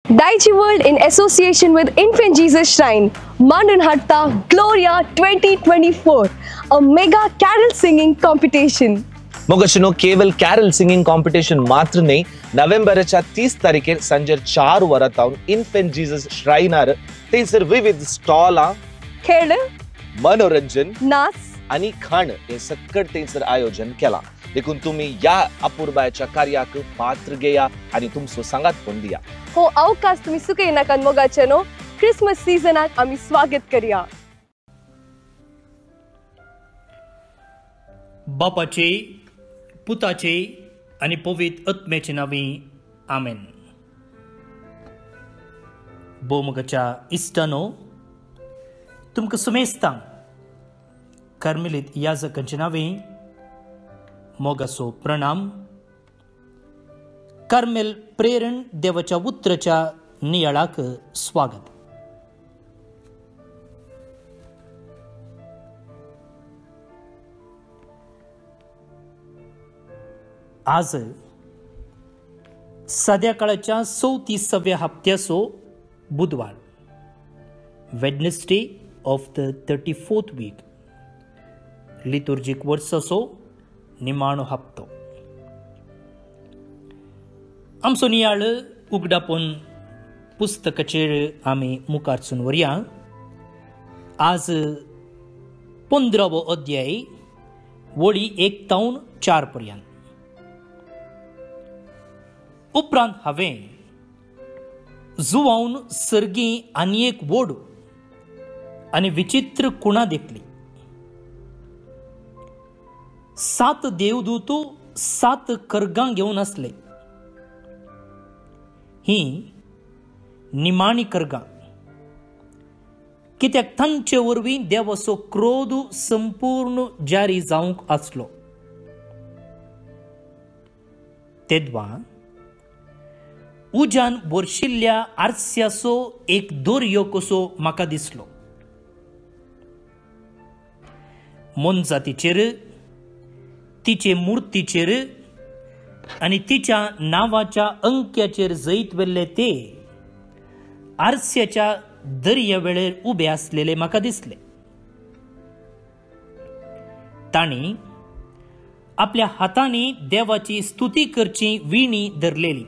Daiichi World in association with Infant Jesus Shrine, Mandunhatta Gloria 2024, a mega carol singing competition. मोगशनो केवल Carol singing competition मात्र नाही, नोव्हेंबरच्या 30 तारखेर सांजे 4 वरां इन्फेंट जीसस श्रायनार थंयसर विविध स्टॉल खेळ, मनोरंजन, नाच आणि खाण हे सकट थंयसर आयोजन केला. देखून तुम्ही या अपूर्बाच्या कार्याक पात्र घेया आणि तुमचो सांगात पण दिया. हो अवकाश तुम्ही सुकय नाकात मोगाचेनो क्रिसमस सीजनाक आम्ही स्वागत करूया. बापाचे, पुताचे आणि पवित्र आत्म्याचे नावे आमेन. बोमगच्या इष्टानो तुमकां सुमेस्तां कार्मेलीत याजकांचे नावे मोगासो प्रणाम. कार्मेल प्रेरण देवाच्या उतराच्या नियाळाक स्वागत. आज सध्या काळाच्या 34व्या हप्त्याचो बुधवार, Wednesday of the 34th week, liturgic वर्साचो निमाणो हप्तो. आमचो नियाळ उगडापून पुस्तकाचेर आमी मुखारसून वरया. आज 15वो अध्याय वळी 1 तावन 4 पर्यंत. उपरांत हांवें जुवावन सर्गी आनी एक व्हड आनी विचित्र कुणा देखली. 7 देवदूत 7 कर्गां घेवन आसले. ही निमाणी कर्गां, कित्याक तांचे वरवीं देवाचो क्रोध संपूर्ण जारी जावंक आसलो. तेदवा उजान बोरशिल्ल्या आरस्याचो एक दोरयो कसो म्हाका दिसलो. मनजातीचेर, तिचे मुर्तीचेर आणि तिच्या नावाच्या अंक्याचेर जैत वेल्ले ते आरस्याच्या दर्या वेळेर उबे असलेले म्हाका दिसले. तांणी आपल्या हातांनी देवाची स्तुती करची विणी धरलेली.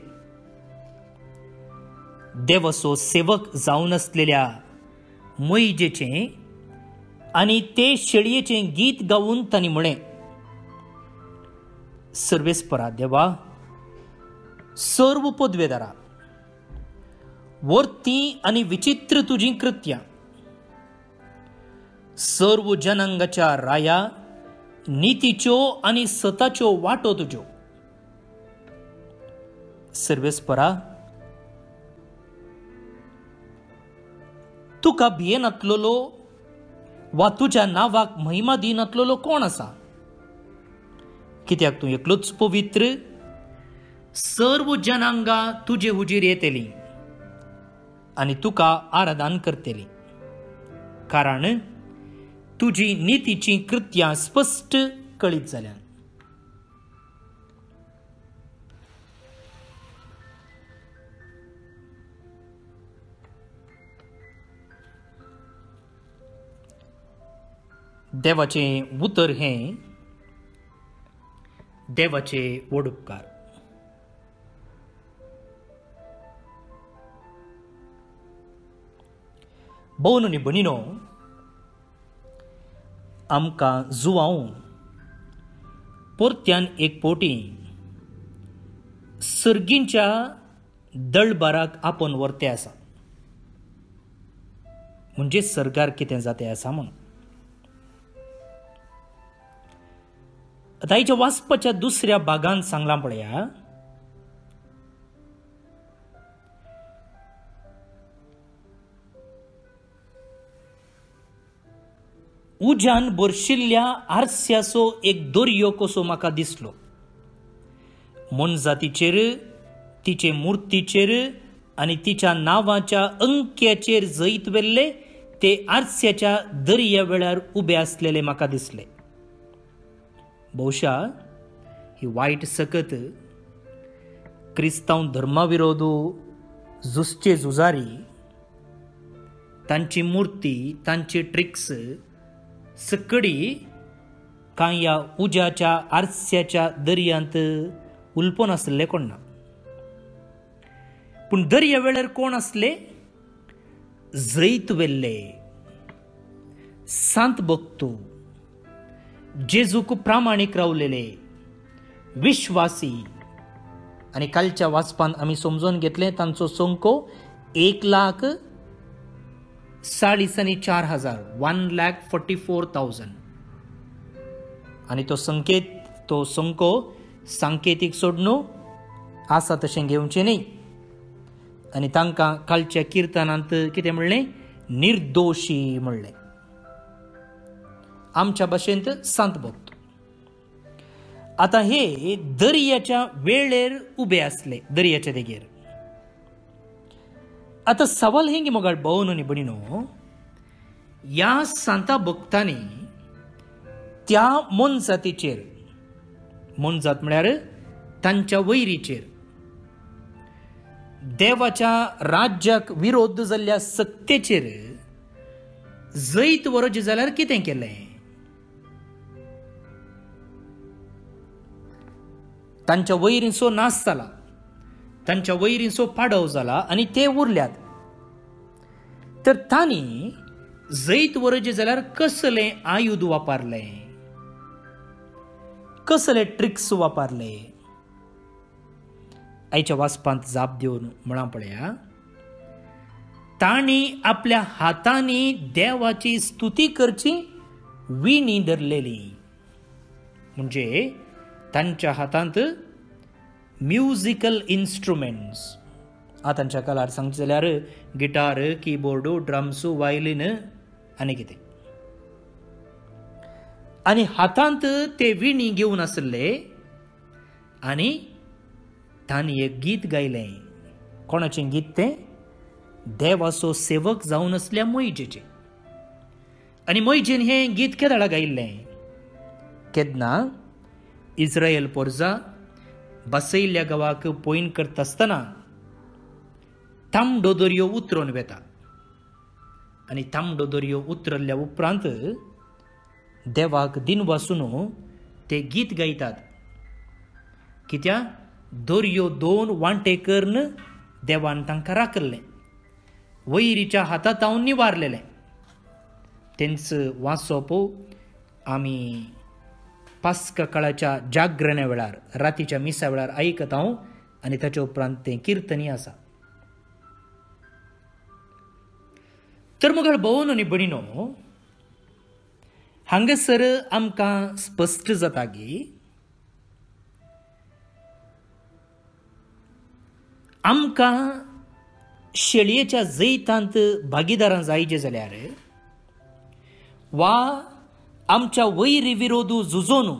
देवाचो सेवक जावन असलेल्या मोइजेचे आणि ते शेळयेचे गीत गावून तांणी म्हळें, सर्वेस्परा देवा, सर्व पदवेदारा, वर्ती आणि विचित्र तुझी कृत्या, सर्व जनांगाच्या राया, नीतीच्यो आणि सताच्यो वाटो तुज्यो. सर्वेस्परा, तुका भियेनातलोलो वा तुझ्या नावाक महिमा दिनातलोलो कोण आसा? कित्याक तूं एकलोच पवित्र, सर्व जनांगा तुजे हुजीर येतली आणि तुका आराधन करतली, कारण तुजी नीतीची कृत्यां स्पष्ट कळीत जाल्यान. देवाचे उतर हे देवाचे व्हड उपकार. भोवन आनी भणीनो, आमकां जुवांव परत्यान एक पोटी सर्गींच्या दळबाराक आपण व्हरते आसा, म्हणजे सर्गार कितें जाते आसा म्हूण. आता हेच्या वाचपाच्या दुसऱ्या भागांत सांगलां पळया. उजान बोरशिल्ल्या आरस्याचो एक दोरयो कसो म्हाका दिसलो. मनजातीचेर, तिचे मुर्तीचेर आणि तिच्या नावाच्या अंक्याचेर जैत वेल्ले ते आरस्याच्या दर्या वेळार उबे असलेले म्हाका दिसले. बहुशा ही वाईट सकत क्रिस्तांव धर्माविरोध झुजचे झुजारी, तांची मुर्ती, तांची ट्रिक्स सकडी कांय ह्या उज्याच्या आरस्याच्या दर्यांत उलपून आसले कोण ना. पूण दर्या वेळार कोण आसले? जैत वेल्ले सांत भक्तो, जेजूक प्रामाणीक रावलेले, विश्वासी. आणि कालच्या वाचपान आमी समजून घेतले तांचो संख्यो 1,40,04,000 1,44,000. आणि तो संख्यो सांकेतीक सोडणू आसा तशें घेवचें न्ही. आणि तांकां कालच्या किर्तनांत कितें म्हणलें? निर्दोशी म्हणलें. आमच्या भाशेंत सांत भक्त. आता हे दर्याच्या वेळेर उबे आसले, दर्याच्या देगेर. आता सवाल हेंगी मोगाळ भोव न्ही बणिनो, ह्या सांता भक्तांनी त्या मोनजातीचेर, मोनजात म्हळ्यार तांच्या वैरीचेर, देवाच्या राज्याक विरोध जाल्ल्या सत्तेचेर जैत वरज जाल्यार कितें केलें? तांच्या वैरींचो नाश जाला, तांच्या वैरींचो पाडव जाला आणि ते उरल्यात. तर तांणी जैत वरज जाल्यार कसलें आयुध वापरलें, कसले ट्रिक्स वापरले? आयच्या वाचपांत जाप दिवन म्हणा पळया, तांणी आपल्या हातांनी देवाची स्तुती करची विणी धरलेली. म्हणजे तांच्या हातांत म्युजिकल इन्स्ट्रुमेंट्स, आतांच्या काळार सांगचे जाल्यार गिटार, कीबोर्ड, ड्रम्स, वायलीन आनी कितें. आनी हातांत ते विणी घेवन आसले आनी तांणी एक गीत गायलें. कोणाचें गीत तें? देवाचो सेवक जावन आसल्या मोइजेचें. आनी मोइजेन हें गीत केदाळा गायिल्लें? केदना इस्रायल पोरजा बसयल्ल्या गांवाक पयन करता आसतना तांबडो दर्यो उतरून वेता. आनी तांबडो दर्यो उतरल्ल्या उपरांत देवाक दिनवासून ते गीत गायतात. कित्याक दर्यो 2 वांटे करून देवान तांकां राखल्लें, वैरीच्या हातांत हांव निवारलेलें. तेंच वाचप आमी पास्का काळाच्या जागरण्या वेळार, रातीच्या मिसा वेळार आयकत हांव. आनी ताच्या उपरांत तें किर्तनी आसा. तर मुखार भोव न्ही बणिनो, हांगासर आमकां स्पश्ट जाता की आमकां शेळयेच्या जैतांत भागीदारां जायचे जाल्यार वा आमच्या वैरी विरोधू झुजोन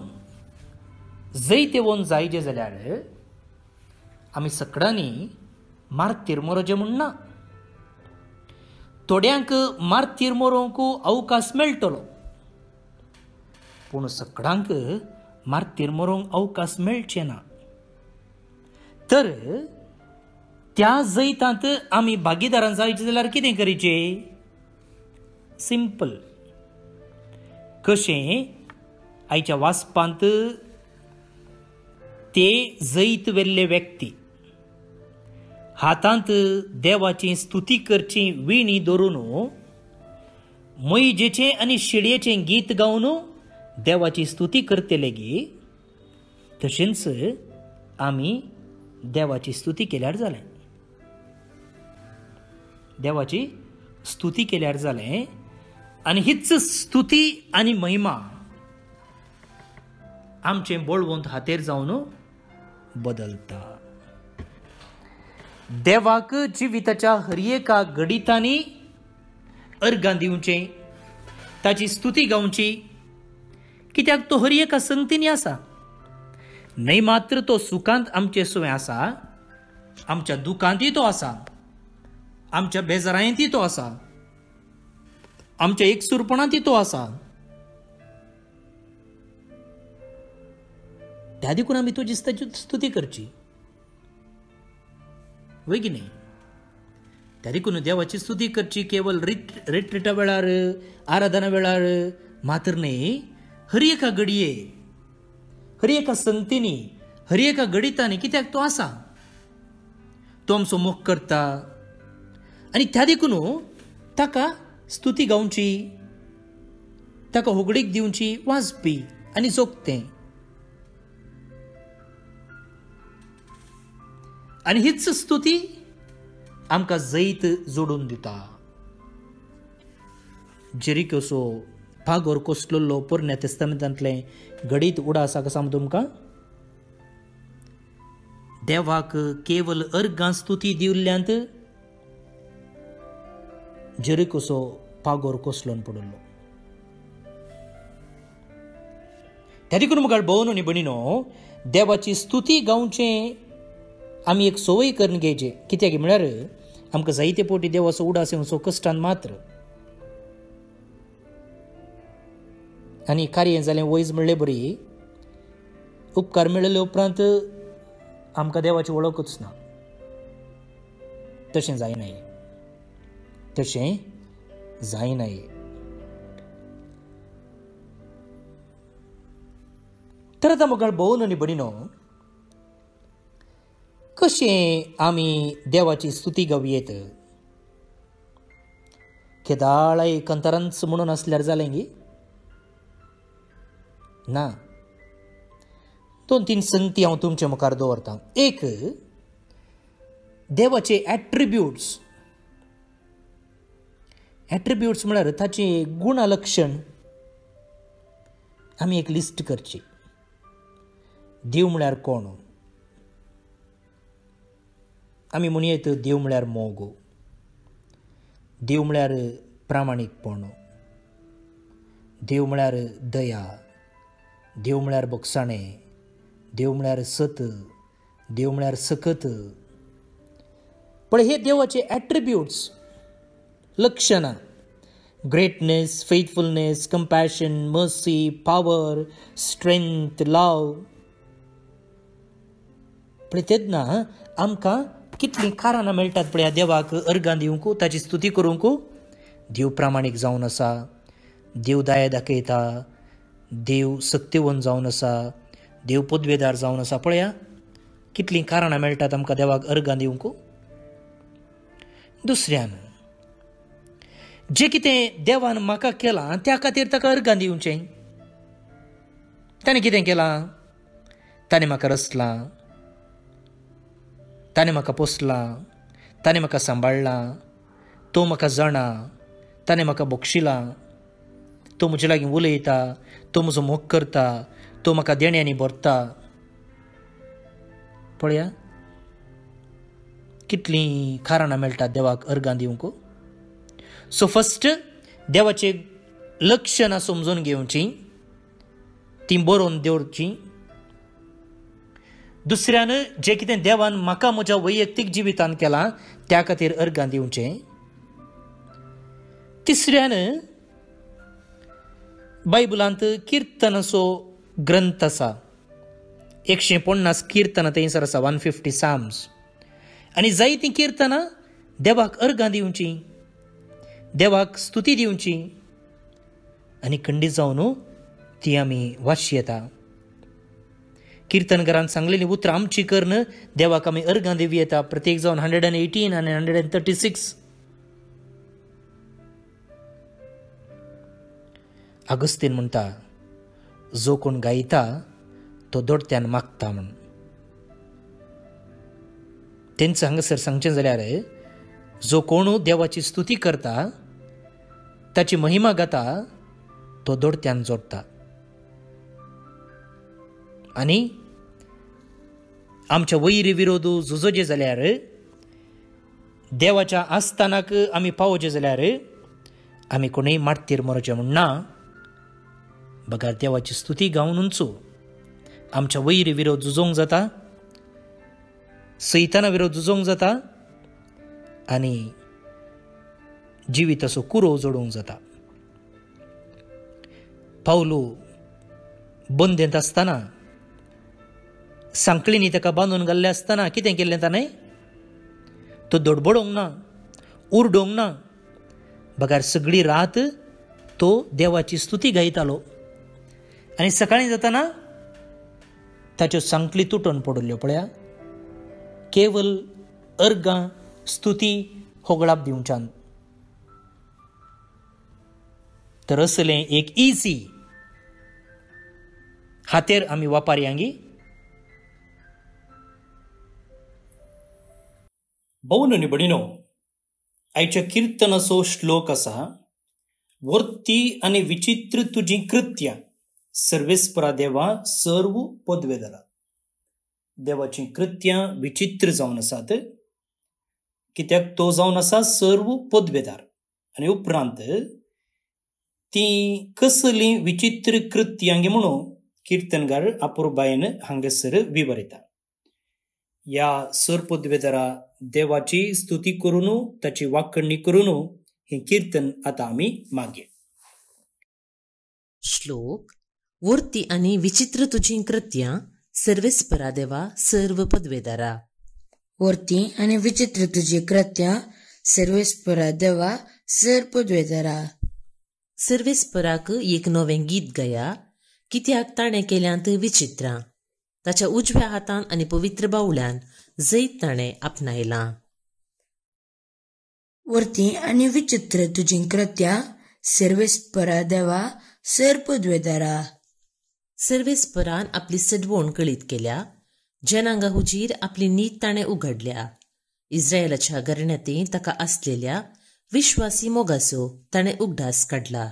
जैत येवन जायचे जाल्यार आमी सगळ्यांनी मार्तीर मरोचें म्हणना. थोड्यांक मार्तीर मरोवंक अवकाश मेळटलो, पूण सगळ्यांक मार्तीर मरोवंक अवकाश मेळचें ना. तर त्या जैतांत आमी भागीदारां जायचे जाल्यार कितें करीचें? सिंपल. कशें? आयच्या वाचपांत ते जैत वेल्ले व्यक्ती हातांत देवाची स्तुती करची विणी धरून मोइजेचें आनी शेळयेचें गीत गावन देवाची स्तुती करतले गी. तशेंच आमी देवाची स्तुती केल्यार जालें. देवाची स्तुती केल्यार जालें. आनी हीच स्तुती आनी महिमा आमचें बळवंत हातेर जावन बदलता. देवाक जिविताच्या हर एका घडितांनी अर्गां दिवचें, ताची स्तुती गावची. कित्याक तो हर एका संगतींनी आसा. न्हय मात्र तो सुखांत आमचे सोय आसा, आमच्या दुखांतय तो आसा, आमच्या बेजारांतय तो आसा, आमच्या एकसुरपणांतय तो आसा. त्या देखून आमी तुजी स्तुती करची, वय की न्ही? त्या देखून देवाची स्तुती करची केवळ रिट्रिटा वेळार आराधना वेळार मात्र न्ही, हर एका घडये, हर एका संगतीनी, हर एका घडितांनी कित्याक तो आसा, तो आमचो मोग करता आनी त्या देखून ताका स्तुती गावची, ताका होगडीक दिवची वाजपी आनी जोगतें. आनी हीच स्तुती आमकां जैत जोडून दिता. जेरिकोचो पागोर कोसललो पोरण्या तेस्तामेंतांतलें घडीत उडा आसा कसा तुमकां. देवाक केवल अर्गां स्तुती दिवल्ल्यांत जेरिकोचो पागोर कोसलोन पडलो. त्या देखून मुखार भोवन न्ही भणीनो, देवाची स्तुती गावचें आमी एक सवय करून घेवचे. कित्याक म्हळ्यार आमकां जायते पोटी देवाचो उडास येवचो कश्टान मात्र. आनी कार्य जालें वयज म्हणलें बरी, उपकार मेळिल्ले उपरांत आमकां देवाची वळखूच ना. तशें जायनाय, तशें जायनाय. तर आतां मुखार भोवन न्ही भणीनो, कशें आमी देवाची स्तुती गावयेत. केदाळ कंतरांच म्हणून आसल्यार जालें गी ना. 2-3 संगती हांव तुमच्या मुखार दवरतां. एक, देवाचे एट्रिब्यूट्स. एट्रिब्यूट्स म्हळ्यार ताची गुणलक्षण आमी एक लिस्ट करची. देव म्हळ्यार कोण? आमी म्हणयेत देव म्हळ्यार मोग, देव म्हळ्यार प्रामाणीकपण, देव म्हळ्यार दया, देव म्हळ्यार बोगसाणें, देव म्हळ्यार सत, देव म्हळ्यार सकत. पण हे देवाचे एट्रिब्यूट्स, लक्षणां, greatness, faithfulness, compassion, mercy, power, strength, love. पण तेन्ना आमकां कितलीं कारणां मेळटात पळय देवाक अर्गां दिवंक, ताची स्तुती करूंक. देव प्रामाणीक जावन आसा, देव दया दाखयता, देव सत्यवन जावन आसा, देव पदवेदार जावन आसा. पळया कितलीं कारणां मेळटात आमकां देवाक अर्गां दिवंक. दुसऱ्यान, जें कितें देवान म्हाका केलां त्या खातीर ताका अर्गां दिवचें. ताणें कितें केलां? ताणें म्हाका रचलां, ताणें म्हाका पोसलां, ताणें म्हाका सांबाळलां, तो म्हाका जाणा, ताणें म्हाका बक्षिलां, तो म्हजे लागीं उलयता, तो म्हजो मोग करता, तो म्हाका देण्यांनी भरता. पळया कितलीं कारणां मेळटात देवाक अर्गां दिवंक. सो फस्ट देवाचे लक्षणां समजून घेवचीं, तीं बरोवन दवरचीं. दुसऱ्यान, जें कितें देवान म्हाका म्हज्या वैयक्तीक जिवितांत केलां त्या खातीर अर्गां दिवचें. तिसऱ्यान, बायबलांत किर्तनाचो ग्रंथ आसा, 150 किर्तनां थंयसर आसा, 150 साम्स. आनी जायतीं किर्तनां देवाक अर्गां दिवचीं, देवाक स्तुती दिवची. आनी खंडीत जावन ती आमी वाचची येता. किर्तनकारान सांगलेलीं उतरां आमची करून देवाक आमी अर्गां दिवं येता. प्रत्येक जावन 118 आनी 136. अगस्तीन म्हणटा, जो कोण गायता तो दोडत्यान मागता म्हण. तेंच हांगासर सांगचें जाल्यार, जो कोण देवाची स्तुती करता, ताची महिमा गाता, तो दोडत्यान जोडटा. आनी आमच्या वैरी विरोध झुजोचे जाल्यार, देवाच्या आस्थानाक आमी पावोवचे जाल्यार आमी कोणूय माटतीर मरचें म्हण ना. बगार देवाची स्तुती गावनूच आमच्या वैरी विरोध झुजोवंक जाता, सैताना विरोध झुजोवंक जाता आनी जिविताचो कुरो जोडूंक जाता. पावलो बंदेंत आसतना, सांकळींनी ताका बांदून घाल्लें आसतना कितें केल्लें ताणें? तो धडबडोंक ना, उरडोंक ना. बगार सगळी रात तो देवाची स्तुती गायतालो. आनी सकाळीं जाताना ताच्यो सांकली तुटून पडल्यो पळया. केवल अर्गां स्तुती होगळाप दिवच्यान. तर असलें एक इजी हातेर आमी वापरयांगी. भौन आनी भणिनो, आयच्या किर्तनाचो श्लोक आसा, वर्ती आनी विचित्र तुजी कृत्यां, सर्वेस्परा देवा सर्व पदवेदारा. देवाची कृत्यां विचित्र जावन आसात, कित्याक तो जावन आसा सर्व पदवेदार. आनी उपरांत ती कसली विचित्र कृत्यांगी म्हणून कीर्तनकार अपुर्बायेन हांगासर विवरिता. ह्या सरपदवेदारा देवाची स्तुती करून ताची वाखणणी करून हे कीर्तन आता आमी मागया. श्लोक. वर्ती आनी विचित्र तुजी कृत्यां, सर्वेस्परा देवा सर्व पदवेदारा. वर्ती आनी विचित्र तुजी कृत्यां, सर्वेस्परा देवा सर्व पदवेदारा. सर्वेस्पराक एक नवें गीत गाया, कित्याक ताणें केल्यांत विचित्रां. ताच्या उजव्या हातान आनी पवित्र बावल्यान जैत ताणें आपणायलां. वर्ती आनी विचित्र तुजी कृत्यां, सर्वेस्परा देवा सर्व पदवेदारा. सर्वेस्परान आपली सडवण कळीत केल्या. जनांगा हुजीर आपली नीत ताणें उघडल्या. इस्रायेलाच्या गरण्याती ताका आसलेल्या विश्वासी मोगाचो ताणें उगडास काडला.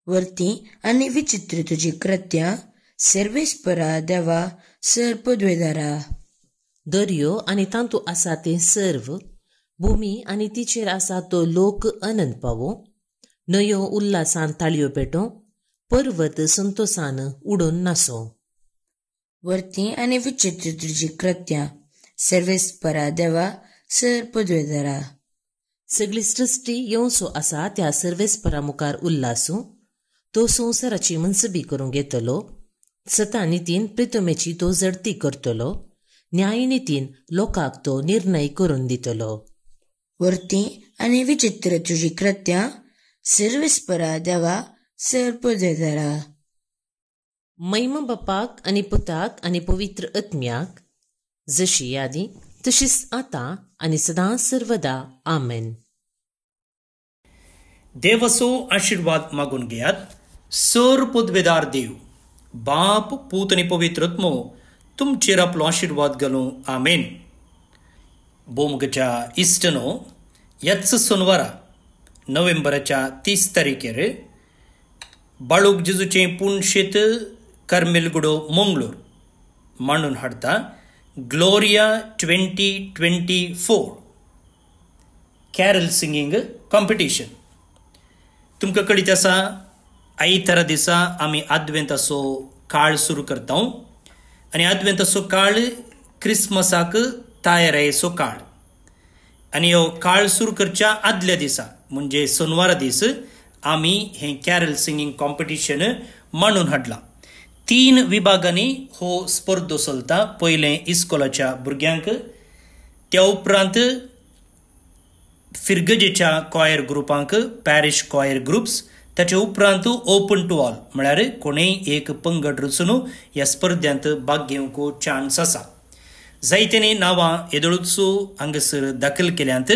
वर्ती आनी विचित्र तुजी कृत्यां, सर्वेस्परा देवा सर्व पदवेदारा. दर्यो आनी तांतू आसा तें सर्व, भुमी आनी तिचेर आसा तो लोक आनंद पावो. न्हंयो उल्हासान ताळयो पेटो, पर्वत संतोषान उडोवन नासो. वर्ती आनी विचित्र तुजी कृत्यां, सर्वेस्परा देवा सर्व पदवेदारा. सगळी सृश्टी येवचो आसा त्या सर्वेस्परा मुखार उल्हासू. तो संवसाराची मनसबी करूंक घेतलो. सता नितीन प्रितमेची तो जडती करतलो. न्याय नितीन लोकांक तो निर्णय करून दितलो. वर्ती आनी विचित्र तुजी कृत्यां, सर्वेस्परा देवा सर्व पदवेदारा. मैम बापाक आनी पुताक आनी पवित्र आत्म्याक, जशी यादी तशीच आतां आनी सदां सर्वदा. आमेन. देवाचो आशीर्वाद मागून घेयात. सर पदवेदार देव, बाप, पूत आनी पवित्र आत्मो तुमचेर आपलो आशीर्वाद घालूं. आमेन. बोमगच्या इश्टनो, ह्याच सोनवारा नोव्हेंबराच्या 30 तारखेर बाळूक जेजूचें पुणशेत कार्मेलगुडो मंगळूर मांडून हाडटा ग्लोरिया 2024 कॅरल सिंगींग कॉम्पिटिशन. तुमकां कळीत आसा, आयतारा दिसा आमी आद्वेंताचो काळ सुरू करता. आनी आद्वेंताचो काळ क्रिस्मसाक तयारेचो काळ. आनी हो काळ सुरू करच्या आदल्या दिसा म्हणजे सोनवारा दीस आमी हें कॅरल सिंगींग कॉम्पिटिशन मांडून हाडलां. 3 विभागांनी हो स्पर्धो चलता. पयलें इस्कॉलाच्या भुरग्यांक, त्या उपरांत फिरगजेच्या कॉयर ग्रुपांक, पॅरिश कॉयर ग्रुप्स, ताचे उपरांत ओपन टू ऑल म्हळ्यार कोणेय एक पंगड रचून ह्या स्पर्धांत भाग घेवंक चान्स आसा. जायत्यांनी नांवां येदळूच हांगासर दाखल केल्यांत.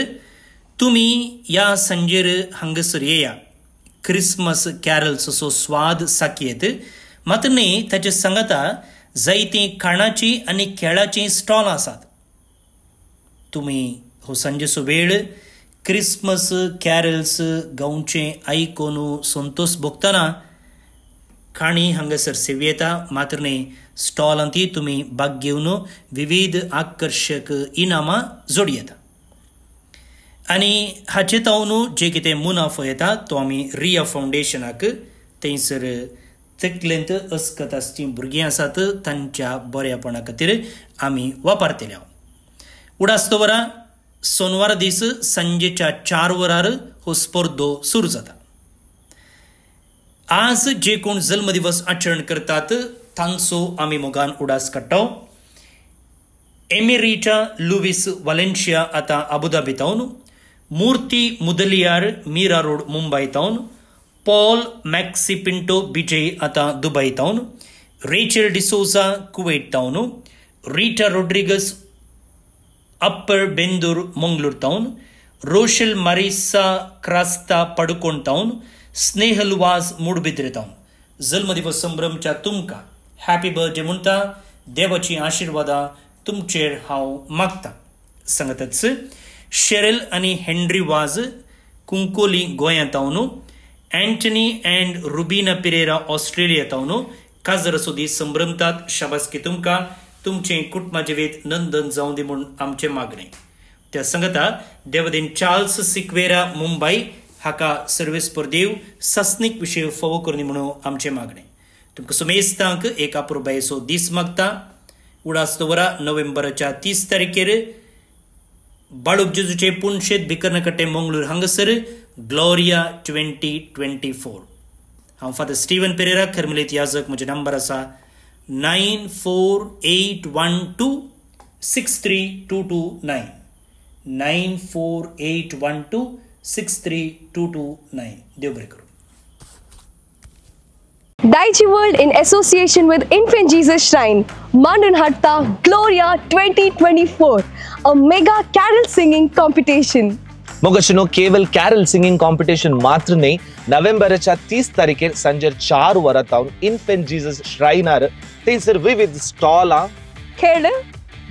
तुमी ह्या सांजेर हांगासर येया. क्रिस्मस कॅरल्सचो स्वाद साकयेत. मात्र न्ही, ताचे सांगाता जायतीं खाणाची आनी खेळाची स्टॉल आसात. तुमी हो सांजेचो वेळ क्रिस्मस कॅरल्स गांवचें आयकून संतोष भोगतना खाणी हांगासर सेव्यता. मात्र न्ही, स्टॉलांती तुमी भाग घेवन विविध आकर्शक इनामां जोडी येता. आनी हाचे तावन जे कितें मुनाफो येता तो आमी रिया फावंडेशनाक, थंयसर तकलेंत अस्कत आसचीं भुरगीं आसात तांच्या बऱ्यापणा खातीर आमी वापरतले. उडास्तोवरा सोनवार दीस सांजेच्या 4 वरार हो स्पर्धो सुरू जाता. आज जे कोण जल्मदिवस आचरण करतात तांचो आमी मोगान उडास काडटा. एमेरिटा लुईस वालेन्शिया आतां आबुधाबीतावन, मूर्ती मुदलियार मीरा रोड मुंबई तावन पॉल मॅक्सिपिंटो बिजय आता दुबई तावन रेचल डिसोजा कुवेट तावन Rita Rodrigues upper Bendur Mangalore तावन रोशल मारिसा क्रास्ता पडकोण तावन स्नेहल वाज मूडबिद्रे तावन जल्मदिवस संभ्रमच्या तुमका हॅपी बर्थडे म्हणटा देवाची आशीर्वादा तुमचेर हांव मागता सांगतच शेरेल आणि हेनरी वाज कुंकोली गोंयांतावन अँटनी अँड रुबिना पिरेरा ऑस्ट्रेलियातावन काजरसोदी संभ्रमतात शाबासकी तुमका तुमचे कुटुंबा जिवेत नंदन जाऊं दी म्हणून आमचे मागणे त्या सांगता देवदेन चार्ल्स सिक्वेरा मुंबई हाका सर्वेस पर देव सस्निक विषय फावो करनी म्हणून आमचे मागणे तुमकां सुमेस्तांक एक अपुरबायेचो दीस मागता उडास्तवरा नोव्हेंबरच्या 30 तारखेर बाळूक जेजूचे पुणशेत भिकर्णकट्टे मंगळूर हांगसर ग्लोरिया 2024 हांव फादर स्टीवन पेरेरा खरमलेत याजक म्हजे नंबर आसा 9481263229 9481263229 देव बरें करूं. Daiichi World in association with Infant Jesus Shrine, Mandunhatta Gloria 2024, a mega carol singing competition. मग अशनो केवल कॅरल सिंगिंग कॉम्पिटिशन मात्र नाही नोव्हेंबरच्या 30 तारखेर सांजे 4 वरातावन इन्फेंट जीसस श्रायनार थंयसर विविध स्टॉलां खेळ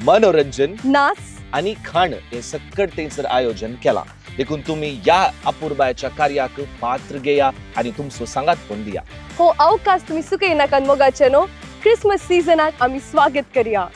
मनोरंजन नाच आणि खाण हे सकट थंयसर आयोजन केला देखून तुम्ही या अपूर्बाच्या कार्याक पात्र घेया आणि तुमचो सांगात पण दिया हो अवकाश तुम्ही सुकय नाकात मोगाचेनो क्रिसमस सीजनाक आम्ही स्वागत करूया.